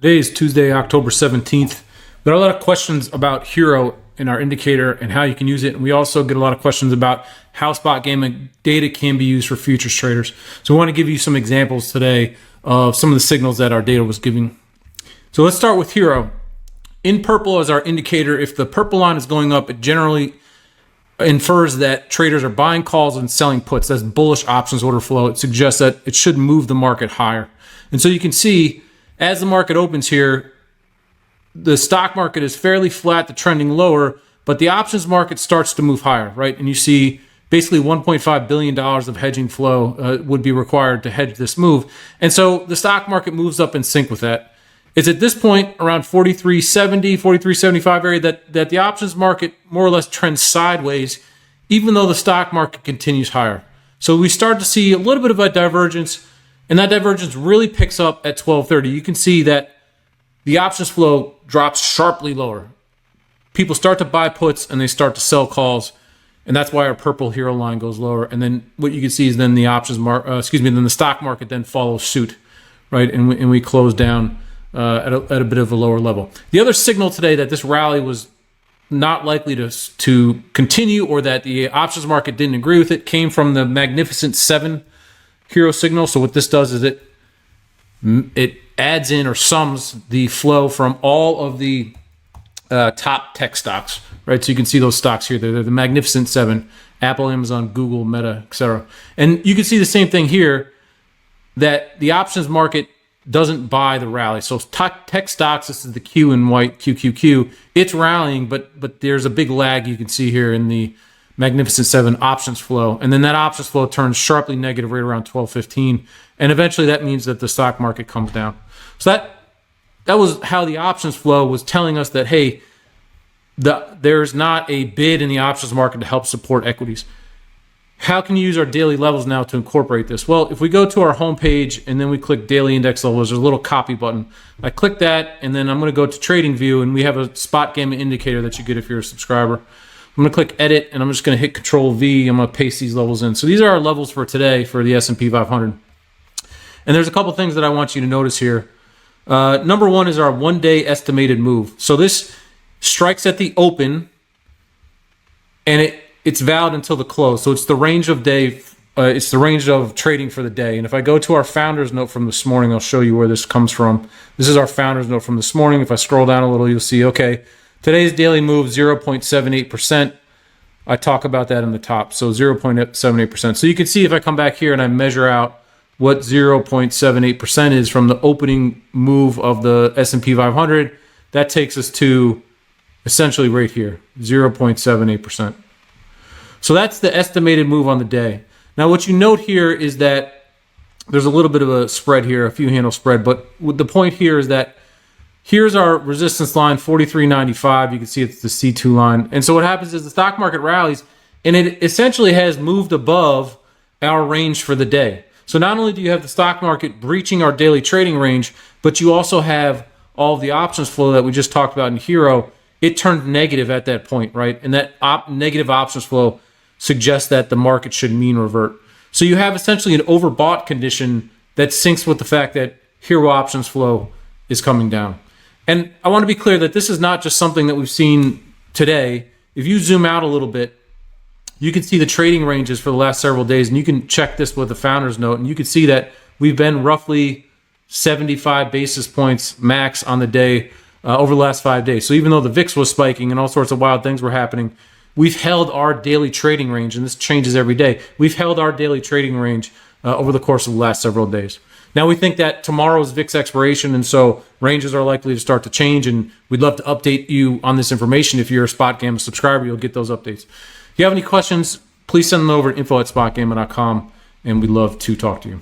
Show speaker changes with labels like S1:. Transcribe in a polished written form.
S1: Today is Tuesday, October 17th. There are a lot of questions about Hero in our indicator and how you can use it. And we also get a lot of questions about how SpotGamma data can be used for futures traders. So we want to give you some examples today of some of the signals that our data was giving. So let's start with Hero. In purple as our indicator, if the purple line is going up, it generally infers that traders are buying calls and selling puts. That's bullish options order flow. It suggests that it should move the market higher. And so you can see as the market opens here, the stock market is fairly flat to trending lower, but the options market starts to move higher, right? And you see basically $1.5 billion of hedging flow would be required to hedge this move. And so the stock market moves up in sync with that. It's at this point around 43.70, 43.75 area that the options market more or less trends sideways, even though the stock market continues higher. So we start to see a little bit of a divergence, and that divergence really picks up at 12:30. You can see that the options flow drops sharply lower. People start to buy puts and they start to sell calls, and that's why our purple Hero line goes lower. And then what you can see is then the options then the stock market then follows suit, right? And we close down at a bit of a lower level. The other signal today that this rally was not likely to continue, or that the options market didn't agree with it, came from the Magnificent 7 Hero signal. So what this does is it adds in or sums the flow from all of the top tech stocks, right? So you can see those stocks here. They're the Magnificent 7, Apple, Amazon, Google, Meta, etc. And you can see the same thing here, that the options market doesn't buy the rally. So tech stocks, this is the Q in white, QQQ, it's rallying, but there's a big lag you can see here in the Magnificent 7 options flow. And then that options flow turns sharply negative right around 12:15. And eventually that means that the stock market comes down. So that was how the options flow was telling us that, hey, there's not a bid in the options market to help support equities. How can you use our daily levels now to incorporate this? Well, if we go to our home page and then we click daily index levels, there's a little copy button. I click that, and then I'm going to go to trading view, and we have a SpotGamma indicator that you get if you're a subscriber. I'm going to click edit, and I'm just going to hit Control V. I'm going to paste these levels in. So these are our levels for today for the S&P 500. And there's a couple things that I want you to notice here. Number one is our one-day estimated move. So this strikes at the open, and it's valid until the close. So it's the range of day. It's the range of trading for the day. And if I go to our founder's note from this morning, I'll show you where this comes from. This is our founder's note from this morning. If I scroll down a little, you'll see, okay, today's daily move, 0.78%. I talk about that in the top. So 0.78%. So you can see if I come back here and I measure out what 0.78% is from the opening move of the S&P 500, that takes us to essentially right here, 0.78%. So that's the estimated move on the day. Now what you note here is that there's a little bit of a spread here, a few handle spread, but the point here is that here's our resistance line, 43.95. You can see it's the C2 line. And so what happens is the stock market rallies, and it essentially has moved above our range for the day. So not only do you have the stock market breaching our daily trading range, but you also have all of the options flow that we just talked about in Hero. It turned negative at that point, right? And that negative options flow suggests that the market should mean revert. So you have essentially an overbought condition that syncs with the fact that Hero options flow is coming down. And I want to be clear that this is not just something that we've seen today. If you zoom out a little bit, you can see the trading ranges for the last several days, and you can check this with the founder's note, and you can see that we've been roughly 75 basis points max on the day over the last 5 days. So even though the VIX was spiking and all sorts of wild things were happening, we've held our daily trading range, and this changes every day. We've held our daily trading range over the course of the last several days. Now we think that tomorrow's VIX expiration, and so ranges are likely to start to change, and we'd love to update you on this information. If you're a SpotGamma subscriber, you'll get those updates. If you have any questions, please send them over to info@spotgamma.com, and we'd love to talk to you.